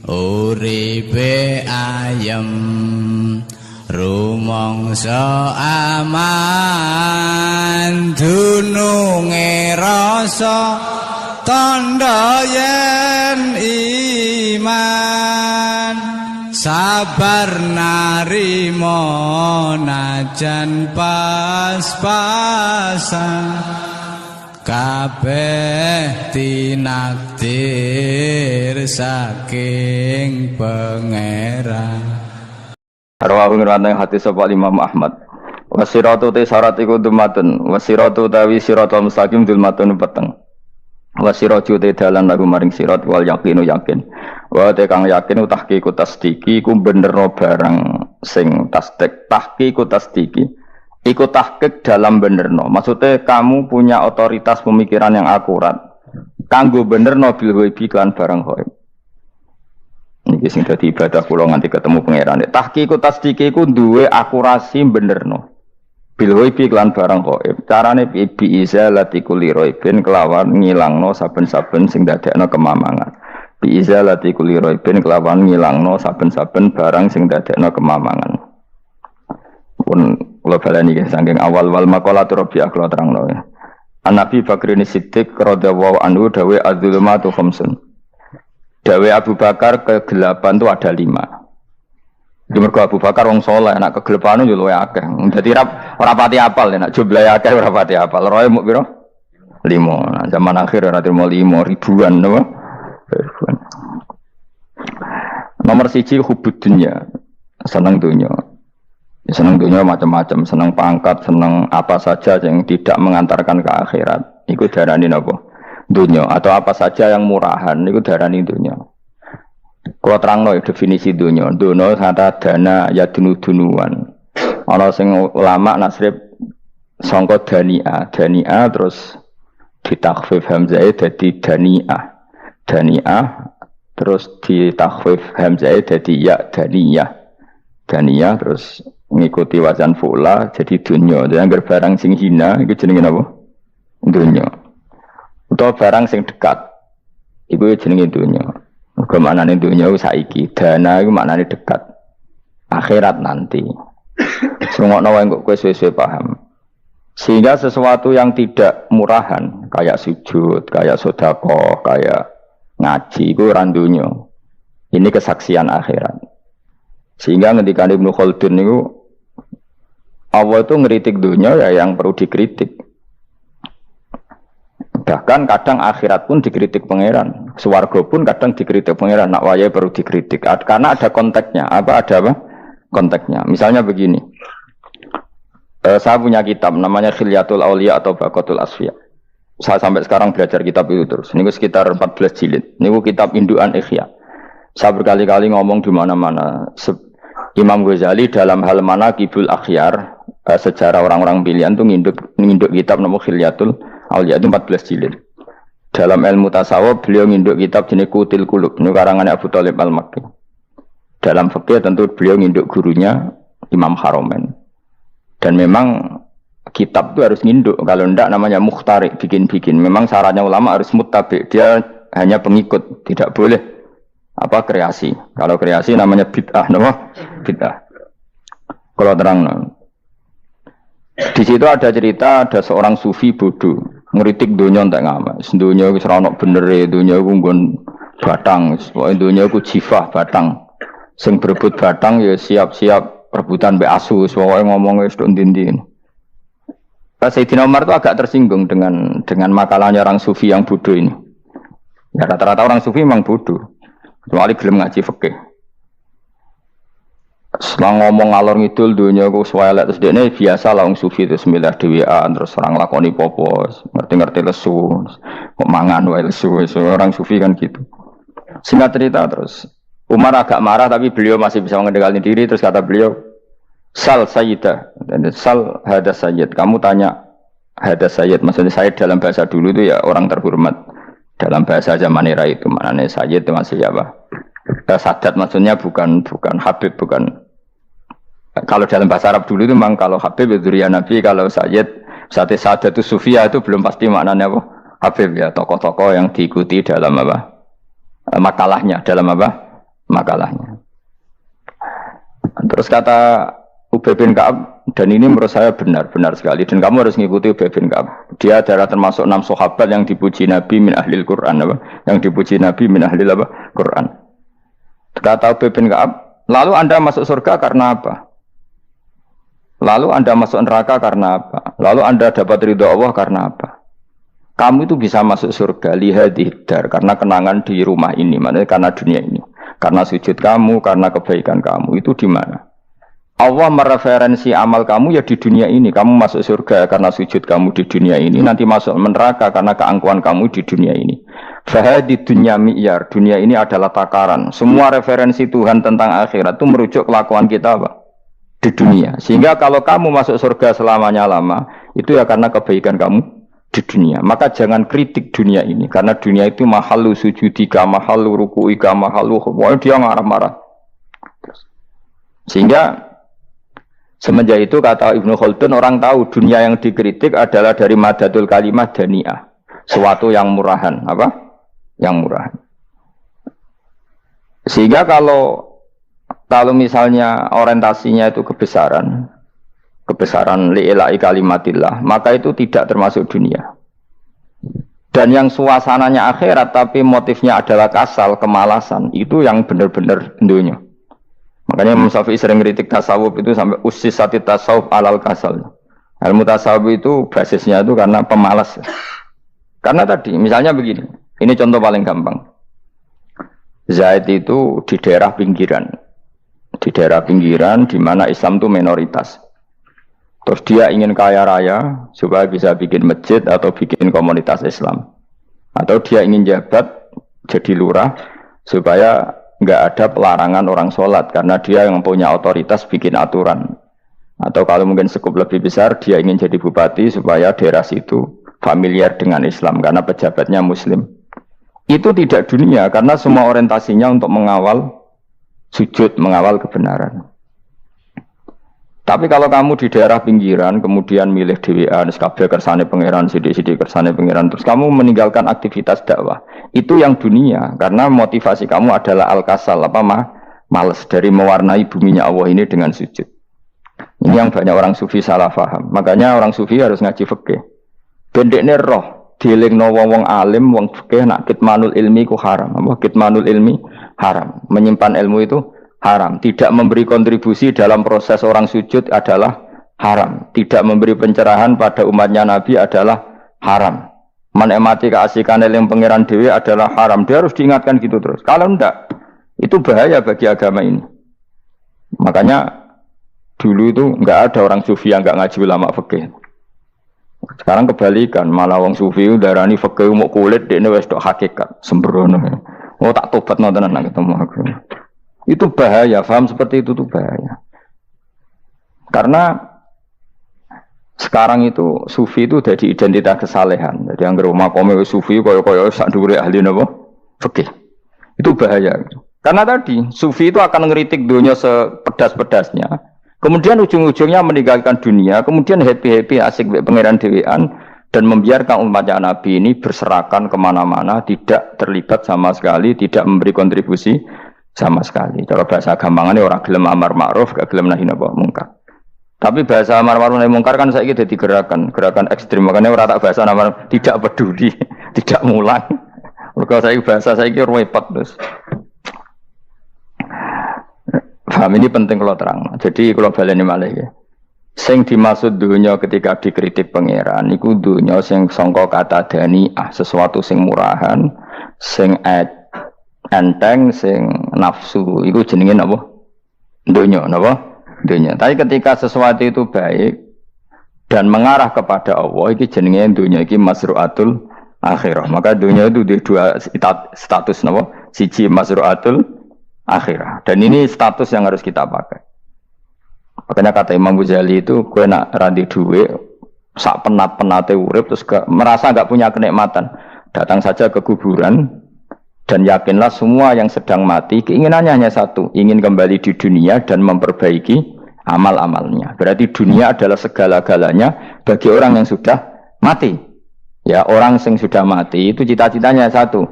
uripe ayem rumangsa aman dununge rasa tandha yen iman sabar narima najan pas-pasan kabeh tinakdir saking pangeran. Rawahu ngrawuhi hadis sapa Imam Ahmad. Wasiratu te syarat iku dumatun, wasiratu tawi siratal mustaqim dulmatun peteng. Wasiratu te dalan lagu maring sirat wal yaqinu yakin. Wa te kang yakin tahqiqu tasdiki iku benerno barang sing tasdik, tahqiqu tasdiki. Ikut tahqiq dalam benerno. Maksudnya kamu punya otoritas pemikiran yang akurat. Kanggo benerno bil ghaibi kan barang ghaib. Niki sing dadi ibadah kula nganti ketemu pangeran. Tahqiq tasdiki iku duwe akurasi benerno. Bil ghaibi kan barang ghaib. Carane bi izalati kulli ghaibin kelawan ngilangno saben-saben sing dadekno kemamangan. Bi izalati kulli ghaibin kelawan ngilangno saben-saben barang sing dadekno kemamangan. Pun kula baleni saking awal wal maqalatu Rabi'ah kula terangno ya. An-Nabi Bakrin Siddiq radhiyallahu anhu dawe az-zulumatu khamsun. Dawe Abu Bakar kegelapan itu ada 5. Di mergo Abu Bakar wong saleh nek kegelapan yo luwih akeh. Dadi ora pati apal nek jumlahe akeh ora pati apal. Roe muk pira? 5. Nah, zaman akhir ora terima 5 ribuan napa? Ribuan. Nomor 1 hubud dunya. Seneng dunya. Senang dunia macam-macam, senang pangkat, senang apa saja yang tidak mengantarkan ke akhirat. Iku darani napa? Dunia atau apa saja yang murahan iku darani dunia. Kalau terangno definisi dunia, dunia kata dana ya dunuan. Ana sing ulama nasrib sangka dania terus ditakhfif hamzah dadi daniah. Daniah terus ditakhfif hamzah dadi ya daniyah. Daniyah terus ngikuti wazan fu'la jadi dunya. Jadi anggar barang sing hina iku jenenge napa? Dunya. Utawa barang sing dekat iku jenenge dunya. Mergo maknane dunya saiki, dana iku maknane dekat. Akhirat nanti. Sungokno wae kok kowe suwe-suwe paham. Sehingga sesuatu yang tidak murahan kayak sujud, kayak sedekah, kayak ngaji iku ora dunya. Ini kesaksian akhirat. Sehingga ketika Ibnu Khaldun itu Allah itu ngeritik dunia ya yang perlu dikritik. Bahkan kadang akhirat pun dikritik pangeran, swarga pun kadang dikritik pangeran. Nak wayai perlu dikritik karena ada konteksnya. Ada apa? Konteksnya. Misalnya begini. Saya punya kitab namanya Khilyatul Auliya atau Baqatul Asfiya. Saya sampai sekarang belajar kitab itu terus. Ini sekitar 14 jilid. Ini kitab indukan Ihya. Saya berkali-kali ngomong di mana-mana. Imam Ghazali dalam hal mana Kibul Akhyar, sejarah orang-orang pilihan itu nginduk kitab nama Khilyatul Auliya itu 14 jilid. Dalam ilmu tasawuf beliau nginduk kitab jenis Qutil Qulub, ini karangannya Abu Thalib Al-Makki. Dalam fikih tentu beliau nginduk gurunya Imam Haromen. Dan memang kitab itu harus nginduk, kalau tidak namanya mukhtarik, bikin-bikin. Memang syaratnya ulama harus muttabi, dia hanya pengikut, tidak boleh kreasi. Kalau kreasi namanya bid'ah, bid'ah. Kalau terang, di situ ada cerita ada seorang sufi bodoh ngeritik dunia tak ngamal. Dunia itu seronok bener, dunia itu nggon batang, dunia itu jifah batang. Sing berebut batang ya siap-siap rebutan be asu, soalnya ngomongnya sudah ndin-ndin. Sayyidina Umar itu agak tersinggung dengan makalahnya orang sufi yang bodoh ini. Ya rata-rata orang sufi memang bodoh. Kecuali gelem ngaji fikih. Setelah ngomong ngalor ngidul dunia ku swelek terus dekne biasa lah wong sufi itu semilah dhewean terus orang lakoni popo, ngerti-ngerti lesu, kok mangan wae lesu, orang sufi kan gitu. Singkat cerita terus Umar agak marah tapi beliau masih bisa mengendalikan diri terus kata beliau, "Sal sayyidah." Dan sal hada sayyid. Kamu tanya hada sayyid, maksudnya sayyid dalam bahasa dulu itu ya orang terhormat. Dalam bahasa zaman era itu maknanya sayyid itu masih apa? Sadat maksudnya bukan habib, bukan. Kalau dalam bahasa Arab dulu itu memang kalau habib itu ya Nabi, kalau sayyid sadat itu sufia itu belum pasti maknanya apa? Habib ya, tokoh-tokoh yang diikuti dalam apa? Makalahnya dalam apa? makalahnya. Terus kata Ubay bin Ka'ab, dan ini menurut saya benar sekali, dan kamu harus mengikuti Ubay bin Ka'ab. Dia adalah termasuk 6 sahabat yang dipuji Nabi min ahlil Quran, apa? Yang dipuji Nabi min ahlil apa? Quran. Kata Ubay bin Ka'ab, lalu Anda masuk surga karena apa? Lalu Anda masuk neraka karena apa? Lalu Anda dapat ridho Allah karena apa? Kamu itu bisa masuk surga lihadidar karena kenangan di rumah ini, maksudnya karena dunia ini. Karena sujud kamu, karena kebaikan kamu, itu di mana? Allah mereferensi amal kamu ya di dunia ini. Kamu masuk surga karena sujud kamu di dunia ini. Nanti masuk neraka karena keangkuhan kamu di dunia ini. Fahadi dunya mi'yar. Dunia ini adalah takaran. Semua referensi Tuhan tentang akhirat itu merujuk kelakuan kita apa? Di dunia. Sehingga kalau kamu masuk surga selamanya lama, itu ya karena kebaikan kamu di dunia. Maka jangan kritik dunia ini. Karena dunia itu mahalu sujudika, mahalu ruku'ika, mahalu khubwa. Dia marah-marah. Sehingga semenjak itu kata Ibnu Khaldun, orang tahu dunia yang dikritik adalah dari madatul kalimah dani'ah, suatu yang murahan, apa? Yang murahan. Sehingga kalau misalnya orientasinya itu kebesaran li'ila'i kalimatillah, maka itu tidak termasuk dunia. Dan yang suasananya akhirat tapi motifnya adalah kasal, kemalasan, itu yang benar-benar dunia. Makanya Imam Syafi'i sering kritik tasawuf itu sampai usisati tasawuf alal kasal. Ilmu tasawuf itu basisnya itu karena pemalas. Karena tadi misalnya begini, ini contoh paling gampang. Zaid itu di daerah pinggiran. Di daerah pinggiran di mana Islam itu minoritas. Terus dia ingin kaya raya supaya bisa bikin masjid atau bikin komunitas Islam. Atau dia ingin jabat jadi lurah supaya nggak ada pelarangan orang sholat karena dia yang punya otoritas bikin aturan. Atau kalau mungkin skup lebih besar, dia ingin jadi bupati supaya daerah situ familiar dengan Islam karena pejabatnya Muslim. Itu tidak dunia karena semua orientasinya untuk mengawal sujud, mengawal kebenaran. Tapi kalau kamu di daerah pinggiran, kemudian milih DWA, kabeh kersane pangeran, sidik-sidik kersane pangeran, terus kamu meninggalkan aktivitas dakwah, itu yang dunia, karena motivasi kamu adalah al-kasal, males dari mewarnai buminya Allah ini dengan sujud. Ini yang banyak orang sufi salah paham. Makanya orang sufi harus ngaji fikih. Bendekne roh, dielingno wong alim, wong fikih, nak kitmanul ilmi ku haram. Kitmanul ilmi haram. Menyimpan ilmu itu haram. Tidak memberi kontribusi dalam proses orang sujud adalah haram. Tidak memberi pencerahan pada umatnya Nabi adalah haram. Menikmati keasikan yang pangeran dewi adalah haram. Dia harus diingatkan gitu terus. Kalau enggak, itu bahaya bagi agama ini. Makanya dulu itu enggak ada orang sufi yang enggak ngaji ulama fikih. Sekarang kebalikan, malah orang sufi darani fikih mau kulit dekne wis tok hakikat sembrono. Oh tak tobat nonton nang ketemu aku. Itu bahaya, paham seperti itu tuh bahaya. Karena sekarang itu sufi itu jadi identitas kesalehan. Jadi yang rumah kome sufi koyo-koyo sak dhuwure ahli napa? Fikih. Itu bahaya. Karena tadi sufi itu akan ngeritik dunia sepedas-pedasnya. Kemudian ujung-ujungnya meninggalkan dunia, kemudian happy-happy asik pangeran dewean dan membiarkan umatnya Nabi ini berserakan kemana-mana, tidak terlibat sama sekali, tidak memberi kontribusi sama sekali. Kalau bahasa gampangannya orang gelem amar ma'ruf, gak gelem nahi mungkar. Tapi bahasa amar ma'ruf nahi mungkar kan saiki dadi gerakan ekstrim. Makanya ora tak bahasa amar tidak peduli, tidak mulang. Mergo saiki bahasa saiki repot terus. Paham ini penting kalau terang. Jadi kalau baleni malih ya. Sing dimaksud dunya ketika dikritik pangeran iku dunya sing sangka kata dani'ah, sesuatu sing murahan, sing enteng, sing nafsu, itu jenenge apa? Dunya, napa? Dunya. Tapi ketika sesuatu itu baik dan mengarah kepada Allah, iki jenenge dunya iki masru'atul akhirah. Maka dunya itu di dua status napa? Siji masru'atul akhirah. Dan ini status yang harus kita pakai. Makanya kata Imam Ghazali itu, kowe nak randi duwe sak penat-penate urip terus merasa enggak punya kenikmatan, datang saja ke kuburan. Dan yakinlah semua yang sedang mati keinginannya hanya satu, ingin kembali di dunia dan memperbaiki amal-amalnya. Berarti dunia adalah segala-galanya bagi orang yang sudah mati. Ya, orang yang sudah mati itu cita-citanya satu,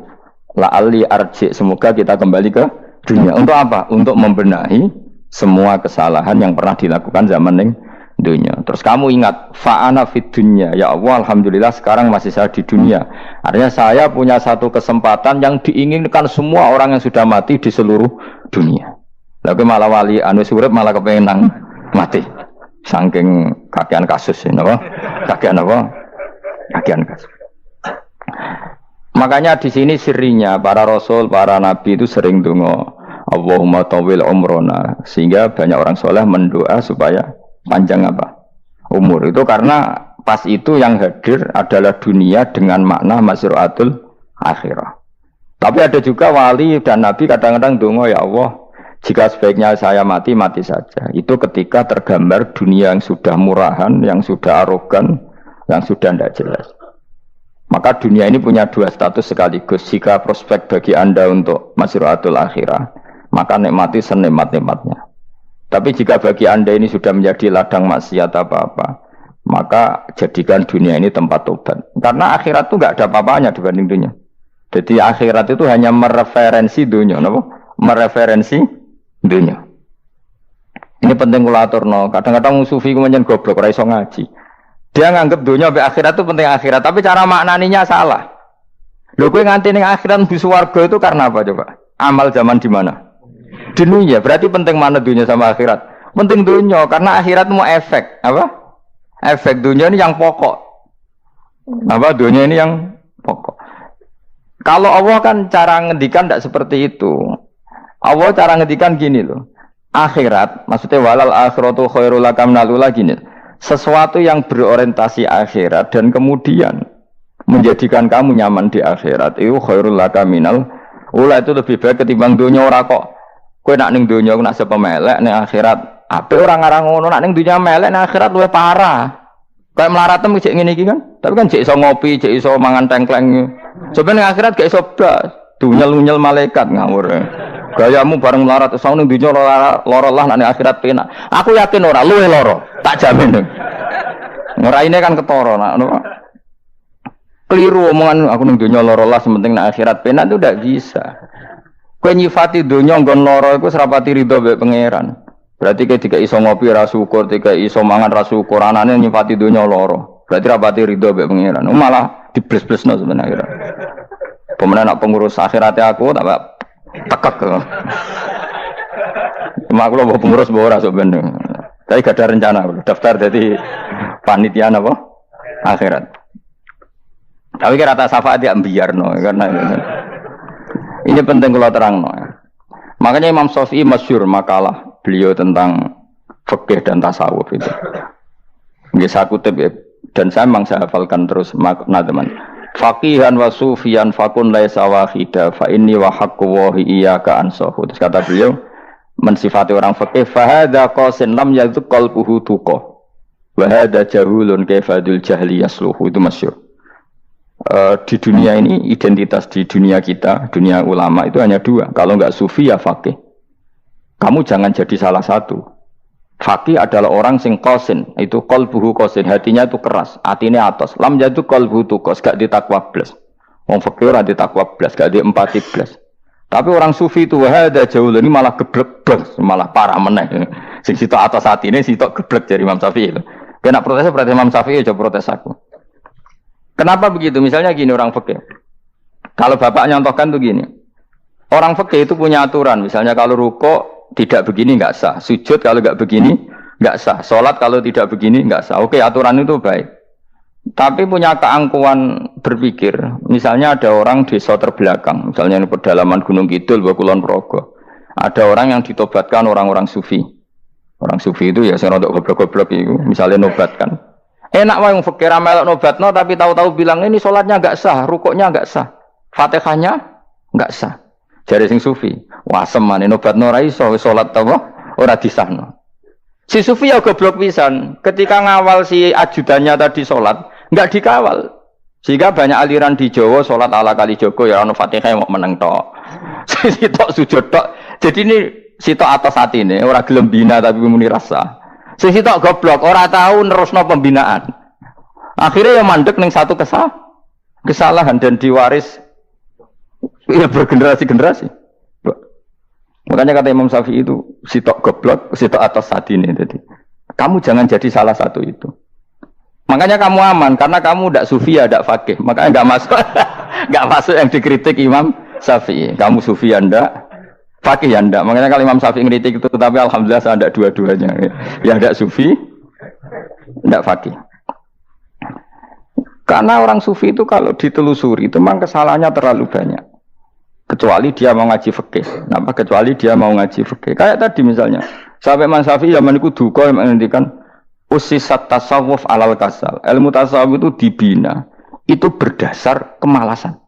la'alli arji, semoga kita kembali ke dunia. Untuk apa? Untuk membenahi semua kesalahan yang pernah dilakukan zaman ning dunia. Terus kamu ingat, fa'ana fid dunya. Ya Allah, alhamdulillah sekarang masih saya di dunia. Artinya saya punya satu kesempatan yang diinginkan semua orang yang sudah mati di seluruh dunia. Lalu malah wali anu urip malah kepengen nang mati. Saking kakean kasus ini, apa? Kakean apa? Kakean kasus. Makanya di sini sirinya para rasul, para nabi itu sering donga, Allahumma tawil umrona, sehingga banyak orang soleh mendoa supaya panjang apa? Umur. Itu karena pas itu yang hadir adalah dunia dengan makna masru'atul akhirah. Tapi ada juga wali dan nabi kadang-kadang donga, ya Allah, jika sebaiknya saya mati, mati saja. Itu ketika tergambar dunia yang sudah murahan, yang sudah arogan, yang sudah tidak jelas. Maka dunia ini punya dua status sekaligus. Jika prospek bagi Anda untuk masru'atul akhirah, maka nikmati senikmat-nikmatnya. Tapi jika bagi Anda ini sudah menjadi ladang maksiat apa-apa, maka jadikan dunia ini tempat tobat. Karena akhirat itu nggak ada apa-apanya dibanding dunia. Jadi akhirat itu hanya mereferensi dunia, apa? Mereferensi dunia. Ini penting kula aturno. Kadang-kadang sufi kemudian goblok ora iso ngaji. Dia nganggep dunia sampai akhirat itu penting akhirat, tapi cara maknaninya salah. Lho kowe nganti ning akhirat mlebu swarga itu karena apa coba? Amal zaman di mana? Di dunia. Berarti penting mana dunia sama akhirat? Penting dunia karena akhirat mau efek, apa? Efek dunia ini yang pokok. Apa dunia ini yang pokok. Kalau Allah kan cara ngendikan tidak seperti itu. Allah cara ngendikan gini loh. Akhirat, maksudnya walal akhiratu khairul lakam nalula gini. Sesuatu yang berorientasi akhirat dan kemudian menjadikan kamu nyaman di akhirat itu khairul lakam minal ula, itu lebih baik ketimbang dunia. Ora kok kowe nak ning dunia nak sepemelek ning akhirat ape ora ngarang ngono, nak ning dunia melek ning akhirat luwih parah. Kayak mlaratem cek ngene iki kan. Tapi kan cek iso ngopi, cek iso mangan tengkleng. Coba ning akhirat gak iso blas. Dunyel-unyel malaikat ngawur. Gayamu bareng melarat iso ning dunia lara lah nek akhirat penak. Aku yakin ora luwih lara, tak jamin. Ngeraine kan ketara nak keliru omongan aku ning dunia lara lah sementing nek akhirat penak itu ndak bisa. Kowe nyifati dunia nggon lara iku serapati ridho mbek pangeran. Berarti kowe dikai iso ngopi ra syukur, dikai iso mangan ra syukur, anane nyifati dunia lara. Berarti rapati ridho mbek pangeran. Malah dibles-blesno sebenarnya. Pemenang nak pengurus akhiratnya aku tak tekek. Cuma aku loh pengurus ora sebenarnya. Tapi gak ada rencana daftar jadi panitia apa? Akhirat. Tapi kira rata syafaat dia ambiarno karena ini penting kalau terangno. Makanya Imam Syafi'i masyhur makalah beliau tentang fikih dan tasawuf itu. Nggih saya kutip ya, dan saya memang saya hafalkan terus makna teman. Faqihan wa sufiyan fakun laisa wahida fa inni wa haqqu wa iyyaka ansahu. Terus kata beliau mensifati orang fikih fa hadza qasin lam yazq qalbuhu tuqa wa hadza jahulun kaifadul jahli yasluhu. Itu masyhur. Di dunia ini identitas di dunia kita, dunia ulama itu hanya dua. Kalau enggak sufi ya faqih. Kamu jangan jadi salah satu. Faqih adalah orang sing qasin, itu qalbuhu qasin, hatinya itu keras, atine atos. Lam jadu qalbuhu tuqas, gak ditakwa blas. Wong faqih ora ditakwa blas, gak diempati blas. Tapi orang sufi itu wahada jauh ini malah geblek blas, malah parah meneh. Sing sitok atos atine sitok geblek dari Imam Syafi'i. Kena protes berarti Imam Syafi'i aja protes aku. Kenapa begitu? Misalnya gini orang faqih. Kalau bapak nyontohkan tuh gini. Orang faqih itu punya aturan, misalnya kalau ruko tidak begini nggak sah, sujud kalau nggak begini nggak sah, sholat kalau tidak begini nggak sah. Oke, aturan itu baik. Tapi punya keangkuhan berpikir. Misalnya ada orang desa terbelakang, misalnya di pedalaman Gunung Kidul, Kulon Progo. Ada orang yang ditobatkan orang-orang sufi. Orang sufi itu ya saya rodok goblok-goblok itu, misalnya nobatkan. Enak wae wong fakir melok nobatno tapi tahu-tahu bilang ini sholatnya nggak sah, rukuknya nggak sah, Fatihahnya nggak sah. Jare sing sufi, wah semane nobatno ora iso salat apa ora disahno. Si sufi ya goblok pisan, ketika ngawal si ajudannya tadi salat, enggak dikawal. Sehingga banyak aliran di Jawa salat ala kali Joko ya ono Fatihah mau meneng tok. Sitok sujud tok. Jadi ini sitok atas atine ora gelem bina tapi muni rasa. Si sitok goblok ora tahu nerusno pembinaan. Akhirnya ya mandek ning satu kesalahan dan diwaris ya bergenerasi-generasi. Makanya kata Imam Syafi'i itu sitok goblok, sitok atas sadine. Jadi kamu jangan jadi salah satu itu. Makanya kamu aman karena kamu tidak sufi ya tidak fakih. Makanya nggak masuk nggak masuk yang dikritik Imam Syafi'i. Kamu sufi ya ndak, fakih ya ndak. Makanya kalau Imam Syafi'i ngeritik itu, tapi alhamdulillah saya tidak dua-duanya. Ya ndak sufi, ndak fakih. Karena orang sufi itu kalau ditelusuri itu memang kesalahannya terlalu banyak. Kecuali dia mau ngaji fikih. Kenapa? Kecuali dia mau ngaji fikih. Kayak tadi misalnya, sampai Imam Syafi'i zaman itu duka yang menghentikan usisat tasawuf alal kasal. Ilmu tasawuf itu dibina, itu berdasar kemalasan.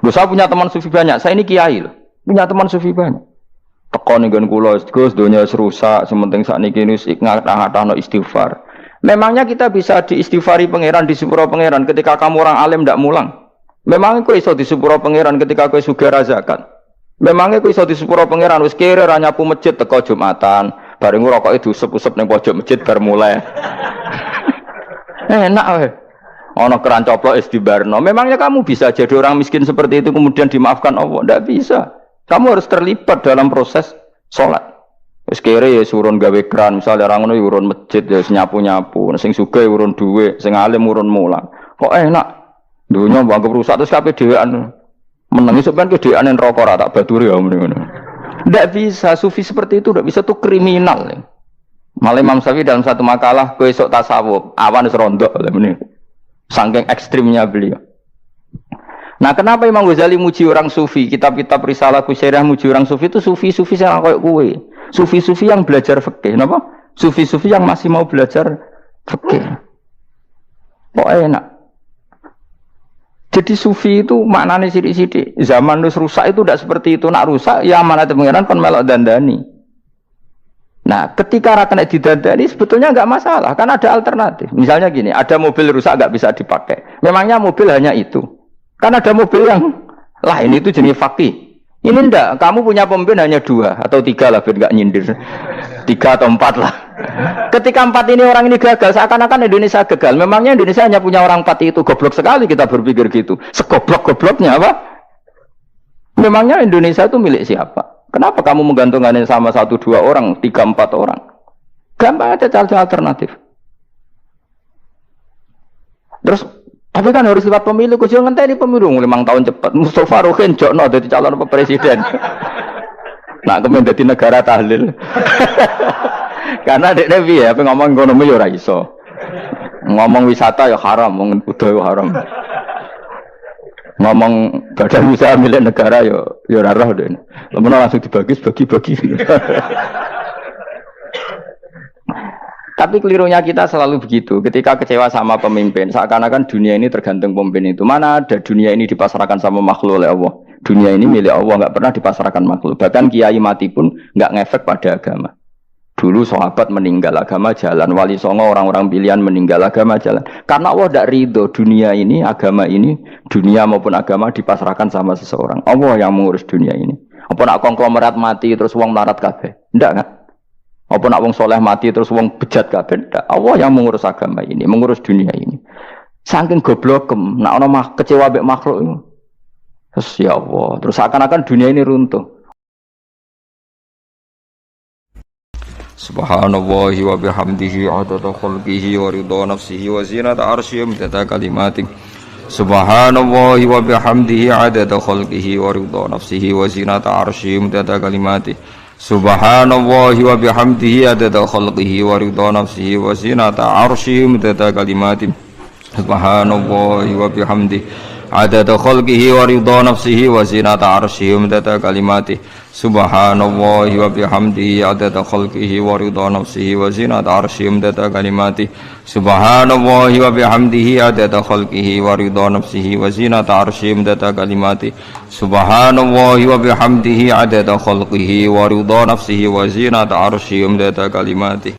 Loh, saya punya teman sufi banyak. Saya ini kiai loh, punya teman sufi banyak. Tekon dengan kulo, Gus, dunia rusak. Sementing saat ini ngatah-ngatah istighfar. Memangnya kita bisa diistighfari pangeran, di sepuro pangeran ketika kamu orang alim tidak mulang? Memangnya kau iso di sepuro pangeran ketika kau sugih zakat? Memangnya kau iso di sepuro pangeran wis kere ra nyapu masjid teko Jumatan, bareng rokok itu usep-usep ning pojok masjid bar mulai. Enak weh. Ana keran coplok is dibarno. Memangnya kamu bisa jadi orang miskin seperti itu kemudian dimaafkan Allah? Tidak bisa. Kamu harus terlibat dalam proses sholat. Wis kere ya urun gawe keran, misalnya orang ngono urun masjid ya nyapu-nyapu, sing sugih urun dhuwit, sing alim urun mulang. Kok enak? Dunia bangga rusak terus kabeh dhewean. Menengi sampean ke dhewean neraka ra tak baturi ya ngono. Ndak bisa, sufi seperti itu ndak bisa, tuh kriminal. Malah Imam Syafi'i dalam satu makalah kowe esuk tasawuf, awan wis rondok ngene. Saking ekstrimnya beliau. Nah, kenapa Imam Ghazali muji orang sufi? Kitab-kitab Risalah Qusyairiyah muji orang sufi itu sufi-sufi yang kayak kowe. Sufi-sufi yang belajar fikih, napa? Sufi-sufi yang masih mau belajar fikih. Kok enak? Jadi sufi itu maknanya sidik-sidik. Zaman wis rusak itu tidak seperti itu. Nak rusak ya amanat pengiran kon melok dandani. Nah, ketika ra kena didandani sebetulnya enggak masalah, kan ada alternatif. Misalnya gini, ada mobil rusak enggak bisa dipakai. Memangnya mobil hanya itu. Kan ada mobil yang lain itu jenis fakih. Ini enggak, kamu punya pemimpin hanya 2 atau 3 lah biar enggak nyindir. 3 atau 4 lah. Ketika 4 ini orang ini gagal, seakan-akan Indonesia gagal. Memangnya Indonesia hanya punya orang 4 itu, goblok sekali kita berpikir gitu. Segoblok-gobloknya apa? Memangnya Indonesia itu milik siapa? Kenapa kamu menggantungkannya sama 1-2 orang, 3-4 orang? Gampang aja cara alternatif. Terus, tapi kan harus lewat pemilu, kok jangan ngenteni pemilu 5 tahun cepat. Mustafa Rohin jokno jadi calon presiden. Nah, kemudian jadi negara tahlil. Karena dek Devi ya, apa ngomong ekonomi ya ora iso. Ngomong wisata ya haram, ngomong budaya ya haram. Ngomong badan usaha milik negara ya ora roh dene. Langsung dibagi-bagi. Tapi kelirunya kita selalu begitu. Ketika kecewa sama pemimpin, seakan-akan dunia ini tergantung pemimpin itu. Mana ada dunia ini dipasrahkan sama makhluk oleh Allah. Dunia ini milik Allah, nggak pernah dipasrahkan makhluk. Bahkan kiai mati pun nggak ngefek pada agama. Dulu sahabat meninggal agama jalan, wali songo orang-orang pilihan meninggal agama jalan. Karena Allah tidak ridho dunia ini, agama ini, dunia maupun agama dipasrahkan sama seseorang. Allah yang mengurus dunia ini. Apa nak konglomerat mati terus wong melarat kabeh? Ndak kan? Apa nak wong soleh mati terus wong bejat kabeh? Ndak. Allah yang mengurus agama ini, mengurus dunia ini. Saking goblokem, nak ono kecewa mbek makhluk itu. Terus ya Allah, terus seakan-akan dunia ini runtuh. Subhanallahi wa bihamdihi adada khalqihi wa ridha nafsihi wa zinata arsyihi midada kalimatihi. Subhanallahi wa bihamdihi adada khalqihi wa ridha nafsihi wa zinata arsyihi midada kalimatihi. Subhanallahi wa bihamdihi adada khalqihi wa ridha nafsihi wa zinata arsyihi midada kalimatihi. Subhanallahi wa bihamdihi adada khalqihi wa ridha nafsihi wa zinata arsyihi midada kalimatihi. Subhanallahi wa bihamdihi adada khalqihi wa ridha nafsihi wa zinata arsyihi midada kalimatihi. Subhanallahi wa bihamdihi adada khalqihi wa ridha nafsihi wa zinata arsyihi midada kalimatihi. Subhanallahi wa bihamdihi adada khalqihi wa ridha nafsihi wa zinata arsyihi midada kalimatihi.